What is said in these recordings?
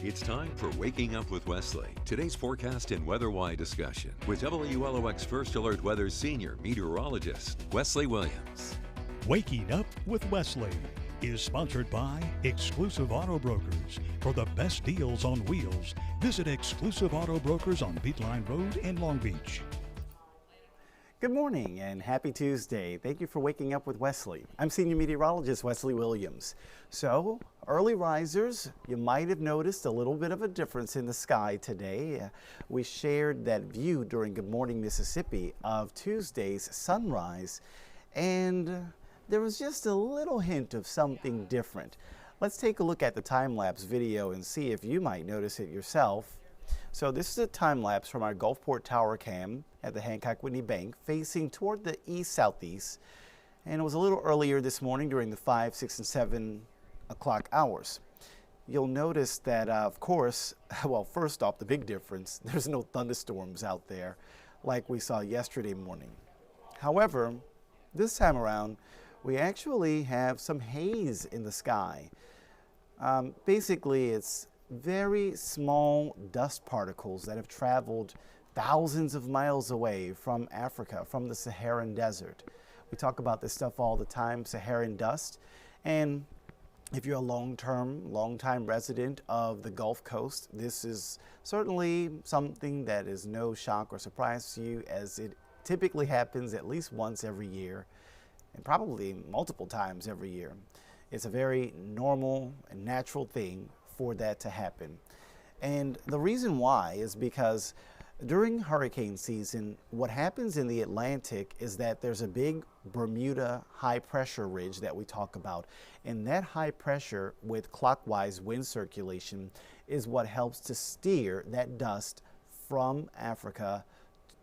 It's time for Waking Up with Wesley. Today's forecast and weather-wise discussion with WLOX First Alert Weather's senior meteorologist, Wesley Williams. Waking Up with Wesley is sponsored by Exclusive Auto Brokers. For the best deals on wheels, visit Exclusive Auto Brokers on Beatline Road in Long Beach. Good morning and happy Tuesday. Thank you for waking up with Wesley. I'm Senior Meteorologist Wesley Williams. So, early risers, you might have noticed a little bit of a difference in the sky today. We shared that view during Good Morning Mississippi of Tuesday's sunrise, and there was just a little hint of something different. Let's take a look at the time-lapse video and see if you might notice it yourself. So this is a time-lapse from our Gulfport Tower cam at the Hancock-Whitney Bank facing toward the east-southeast, and it was a little earlier this morning during the 5, 6, and 7 o'clock hours. You'll notice that, of course, well, first off, the big difference, there's no thunderstorms out there like we saw yesterday morning. However, this time around, we actually have some haze in the sky. Basically, it's very small dust particles that have traveled thousands of miles away from Africa, from the Saharan desert. We talk about this stuff all the time, Saharan dust. And if you're a long-time resident of the Gulf Coast, this is certainly something that is no shock or surprise to you, as it typically happens at least once every year, and probably multiple times every year. It's a very normal and natural thing for that to happen. And the reason why is because during hurricane season, what happens in the Atlantic is that there's a big Bermuda high pressure ridge that we talk about. And that high pressure with clockwise wind circulation is what helps to steer that dust from Africa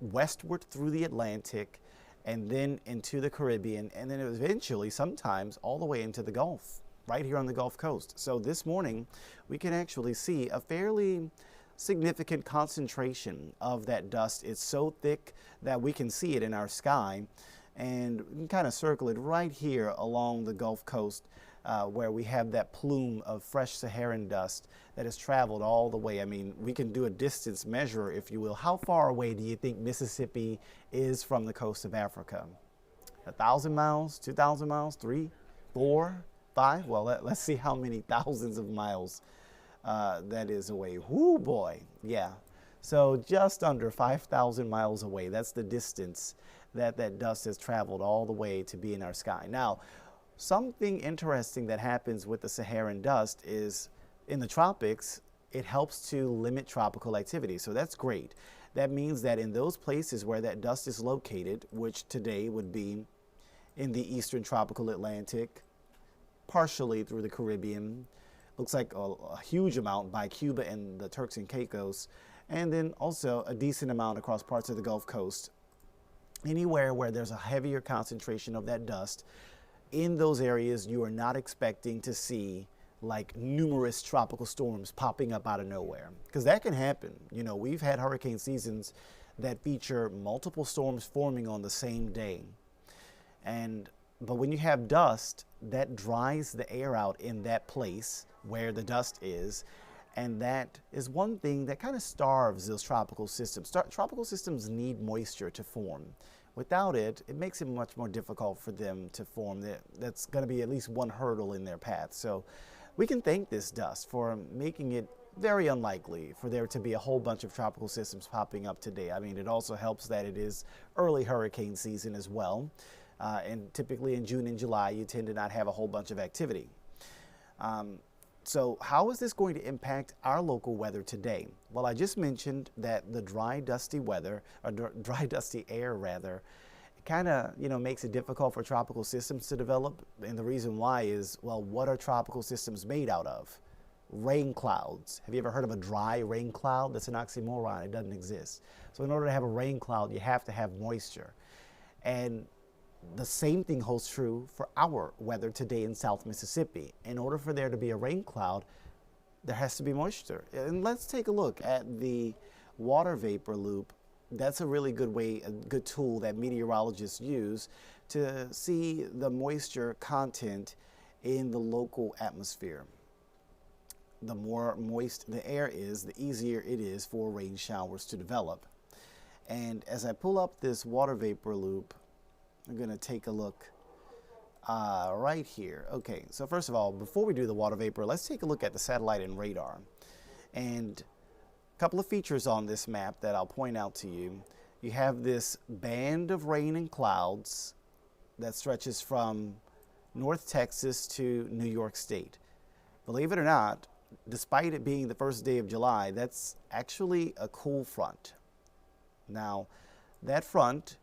westward through the Atlantic and then into the Caribbean, and then eventually sometimes all the way into the Gulf, right here on the Gulf Coast. So this morning, we can actually see a fairly significant concentration of that dust. It's so thick that we can see it in our sky, and we can kind of circle it right here along the Gulf Coast, where we have that plume of fresh Saharan dust that has traveled all the way. I mean, we can do a distance measure, if you will. How far away do you think Mississippi is from the coast of Africa? 1,000 miles, 2,000 miles, 3, 4, 5? Well, let's see how many thousands of miles that is away. Whoo boy, yeah. So just under 5,000 miles away. That's the distance that that dust has traveled all the way to be in our sky. Now, something interesting that happens with the Saharan dust is in the tropics, it helps to limit tropical activity. So that's great. That means that in those places where that dust is located, which today would be in the eastern tropical Atlantic, partially through the Caribbean, looks like a huge amount by Cuba and the Turks and Caicos, and then also a decent amount across parts of the Gulf Coast. Anywhere where there's a heavier concentration of that dust, in those areas you are not expecting to see like numerous tropical storms popping up out of nowhere, because that can happen. You know, we've had hurricane seasons that feature multiple storms forming on the same day. But when you have dust, that dries the air out in that place where the dust is, and that is one thing that kind of starves those tropical systems. Tropical systems need moisture to form. Without it, it makes it much more difficult for them to form. That's going to be at least one hurdle in their path. So we can thank this dust for making it very unlikely for there to be a whole bunch of tropical systems popping up today. I mean, it also helps that it is early hurricane season as well. And typically in June and July, you tend to not have a whole bunch of activity. So how is this going to impact our local weather today? Well, I just mentioned that the dry, dusty air rather, it kind of, makes it difficult for tropical systems to develop. And the reason why is, well, what are tropical systems made out of? Rain clouds. Have you ever heard of a dry rain cloud? That's an oxymoron. It doesn't exist. So in order to have a rain cloud, you have to have moisture. And the same thing holds true for our weather today in South Mississippi. In order for there to be a rain cloud, there has to be moisture. And let's take a look at the water vapor loop. That's a really good way, a good tool that meteorologists use to see the moisture content in the local atmosphere. the more moist the air is, the easier it is for rain showers to develop. And as I pull up this water vapor loop, I'm going to take a look right here. Okay, so first of all, before we do the water vapor, let's take a look at the satellite and radar. And a couple of features on this map that I'll point out to you. You have this band of rain and clouds that stretches from North Texas to New York State. Believe it or not, despite it being the first day of July, that's actually a cool front. Now, that front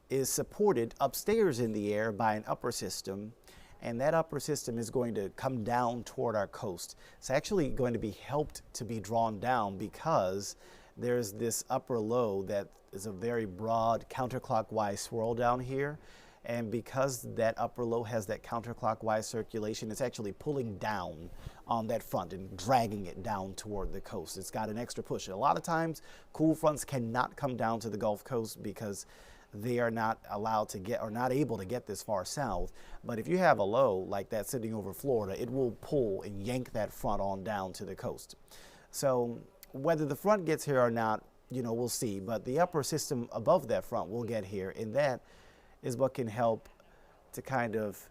is supported upstairs in the air by an upper system, and that upper system is going to come down toward our coast. It's actually going to be helped to be drawn down because there's this upper low that is a very broad counterclockwise swirl down here. And because that upper low has that counterclockwise circulation, it's actually pulling down on that front and dragging it down toward the coast. It's got an extra push. A lot of times, cool fronts cannot come down to the Gulf Coast because they are not allowed to get or not able to get this far south. But if you have a low like that sitting over Florida, it will pull and yank that front on down to the coast. So whether the front gets here or not, we'll see. But the upper system above that front will get here, and that is what can help to kind of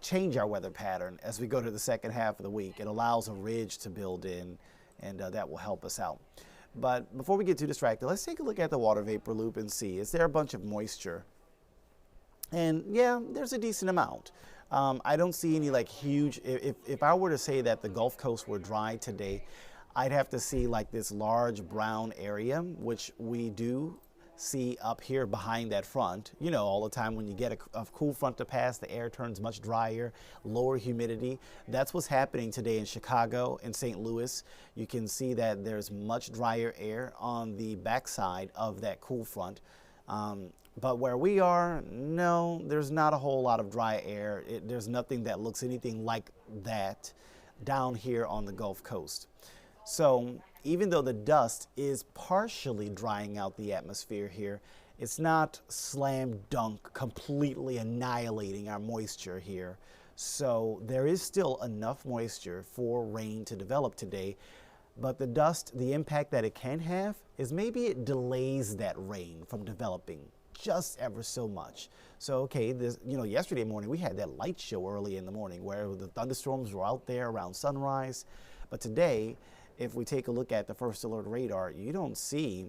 change our weather pattern as we go to the second half of the week. It allows a ridge to build in, and that will help us out. But before we get too distracted, let's take a look at the water vapor loop and see, is there a bunch of moisture? And yeah, there's a decent amount. I don't see any like huge, if I were to say that the Gulf Coast were dry today, I'd have to see like this large brown area, which we do see up here behind that front. All the time when you get a cool front to pass, the air turns much drier, lower humidity. That's what's happening today in Chicago and St. Louis. You can see that there's much drier air on the backside of that cool front. But where we are, no, there's not a whole lot of dry air. There's nothing that looks anything like that down here on the Gulf Coast. So even though the dust is partially drying out the atmosphere here, it's not slam dunk completely annihilating our moisture here. So there is still enough moisture for rain to develop today. But the dust, the impact that it can have is maybe it delays that rain from developing just ever so much. So, okay, yesterday morning we had that light show early in the morning where the thunderstorms were out there around sunrise. But today, if we take a look at the first alert radar, you don't see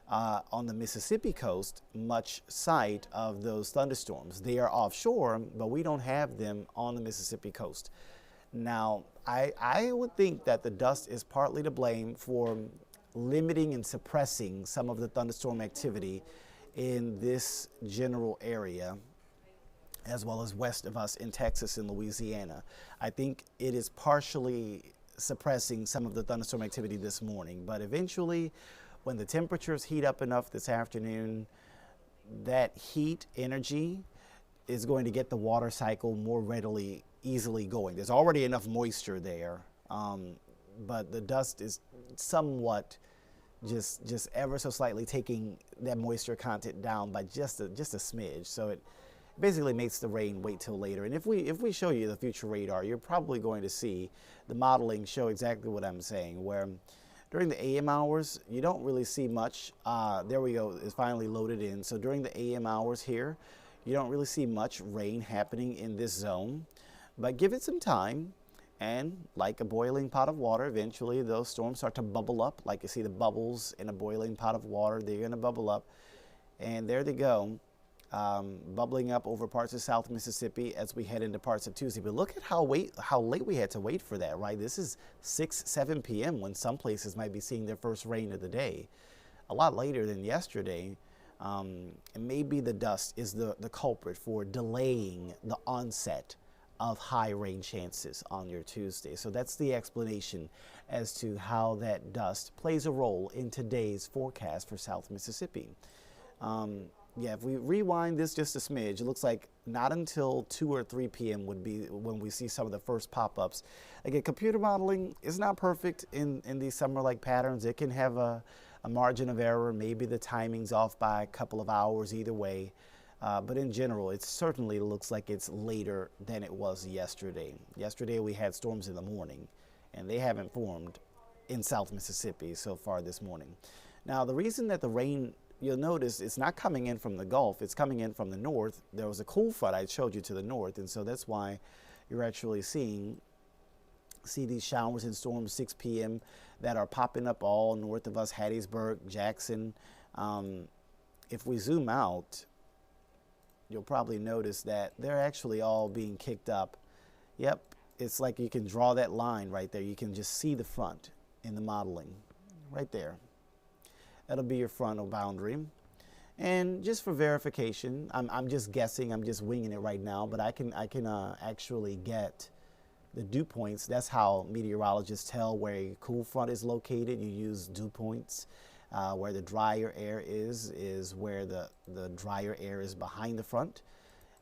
on the Mississippi coast much sight of those thunderstorms. They are offshore, but we don't have them on the Mississippi coast. Now, I would think that the dust is partly to blame for limiting and suppressing some of the thunderstorm activity in this general area, as well as west of us in Texas and Louisiana. I think it is partially suppressing some of the thunderstorm activity this morning, but eventually when the temperatures heat up enough this afternoon, that heat energy is going to get the water cycle more easily going. There's already enough moisture there, but the dust is somewhat just ever so slightly taking that moisture content down by just a smidge. So it basically makes the rain wait till later. And if we show you the future radar, you're probably going to see the modeling show exactly what I'm saying, where during the AM hours, you don't really see much. There we go, it's finally loaded in. So during the AM hours here, you don't really see much rain happening in this zone, but give it some time. And like a boiling pot of water, eventually those storms start to bubble up. Like you see the bubbles in a boiling pot of water, they're going to bubble up. And there they go, bubbling up over parts of South Mississippi as we head into parts of Tuesday. But look at how late we had to wait for that, right? This is 6, 7 p.m. when some places might be seeing their first rain of the day. A lot later than yesterday. And maybe the dust is the culprit for delaying the onset of high rain chances on your Tuesday. So that's the explanation as to how that dust plays a role in today's forecast for South Mississippi. Yeah, if we rewind this just a smidge, it looks like not until 2 or 3 p.m. would be when we see some of the first pop-ups. Again, computer modeling is not perfect in these summer-like patterns. It can have a margin of error. Maybe the timing's off by a couple of hours either way. But in general, it certainly looks like it's later than it was yesterday. Yesterday we had storms in the morning, and they haven't formed in South Mississippi so far this morning. Now, the reason that the rain, you'll notice it's not coming in from the Gulf, it's coming in from the north. There was a cool front I showed you to the north, and so that's why you're actually see these showers and storms 6 p.m. that are popping up all north of us, Hattiesburg, Jackson. If we zoom out, you'll probably notice that they're actually all being kicked up. Yep, it's like you can draw that line right there. You can just see the front in the modeling right there. That'll be your frontal boundary. And just for verification, I'm just guessing, I'm just winging it right now, but I can actually get the dew points. That's how meteorologists tell where a cool front is located. You use dew points. Where the drier air is where the drier air is behind the front,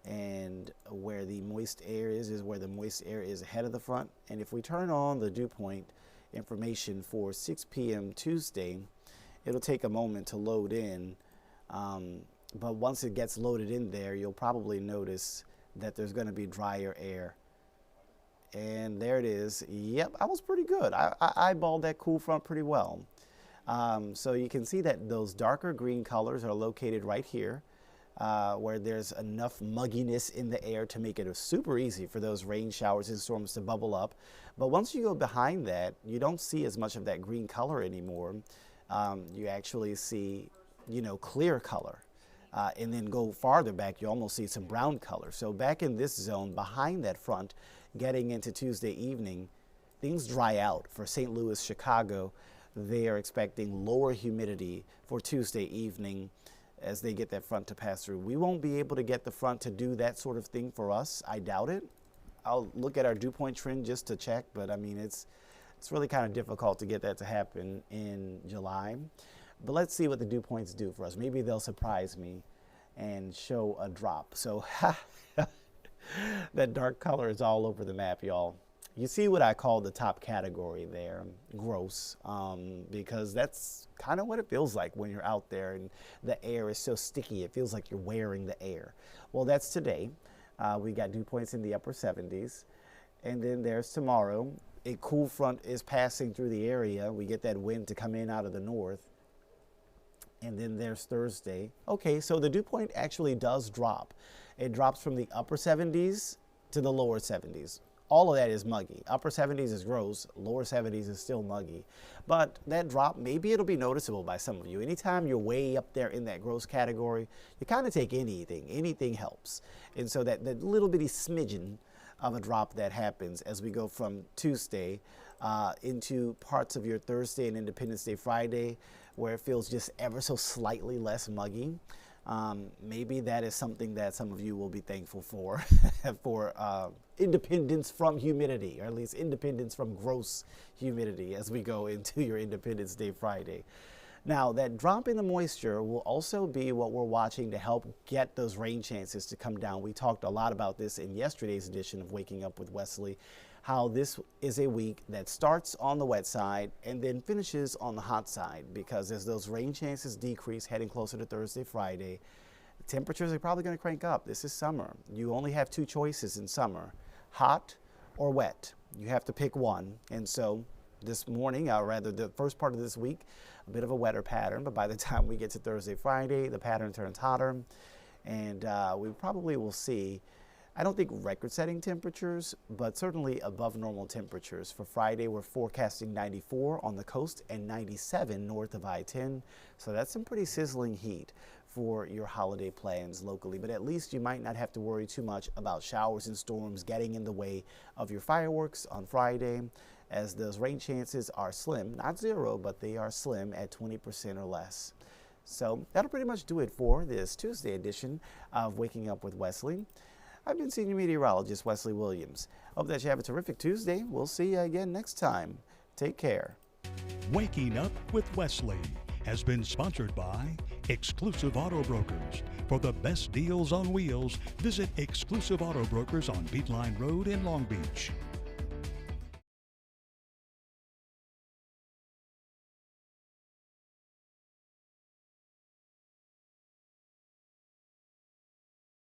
and where the moist air is where the moist air is ahead of the front. And if we turn on the dew point information for 6 p.m. Tuesday, it'll take a moment to load in, but once it gets loaded in there, you'll probably notice that there's going to be drier air. And there it is. Yep, I was pretty good. I eyeballed that cool front pretty well. So you can see that those darker green colors are located right here, where there's enough mugginess in the air to make it super easy for those rain showers and storms to bubble up. But once you go behind that, you don't see as much of that green color anymore. You actually see, clear color. And then go farther back, you almost see some brown color. So back in this zone, behind that front, getting into Tuesday evening, things dry out. For St. Louis, Chicago, they are expecting lower humidity for Tuesday evening as they get that front to pass through. We won't be able to get the front to do that sort of thing for us. I doubt it. I'll look at our dew point trend just to check, but I mean, it's really kind of difficult to get that to happen in July. But let's see what the dew points do for us. Maybe they'll surprise me and show a drop. So that dark color is all over the map, y'all. You see what I call the top category there, gross, because that's kind of what it feels like when you're out there and the air is so sticky. It feels like you're wearing the air. Well, that's today. We got dew points in the upper 70s. And then there's tomorrow. A cool front is passing through the area. We get that wind to come in out of the north. And then there's Thursday. Okay, so the dew point actually does drop. It drops from the upper 70s to the lower 70s. All of that is muggy. Upper 70s is gross, lower 70s is still muggy. But that drop, maybe it'll be noticeable by some of you. Anytime you're way up there in that gross category, you kind of take anything helps. And so that little bitty smidgen of a drop that happens as we go from Tuesday into parts of your Thursday and Independence Day Friday, where it feels just ever so slightly less muggy. Maybe that is something that some of you will be thankful for, for independence from humidity, or at least independence from gross humidity as we go into your Independence Day Friday. Now, that drop in the moisture will also be what we're watching to help get those rain chances to come down. We talked a lot about this in yesterday's edition of Waking Up with Wesley, how this is a week that starts on the wet side and then finishes on the hot side, because as those rain chances decrease heading closer to Thursday, Friday, temperatures are probably going to crank up. This is summer. You only have two choices in summer, hot or wet. You have to pick one. And so this morning, or rather the first part of this week, a bit of a wetter pattern, but by the time we get to Thursday, Friday, the pattern turns hotter, and we probably will see, I don't think record-setting temperatures, but certainly above normal temperatures. For Friday, we're forecasting 94 on the coast and 97 north of I-10. So that's some pretty sizzling heat for your holiday plans locally. But at least you might not have to worry too much about showers and storms getting in the way of your fireworks on Friday, as those rain chances are slim, not zero, but they are slim at 20% or less. So that'll pretty much do it for this Tuesday edition of Waking Up with Wesley. I've been Senior Meteorologist Wesley Williams. Hope that you have a terrific Tuesday. We'll see you again next time. Take care. Waking Up with Wesley has been sponsored by Exclusive Auto Brokers. For the best deals on wheels, visit Exclusive Auto Brokers on Beatline Road in Long Beach.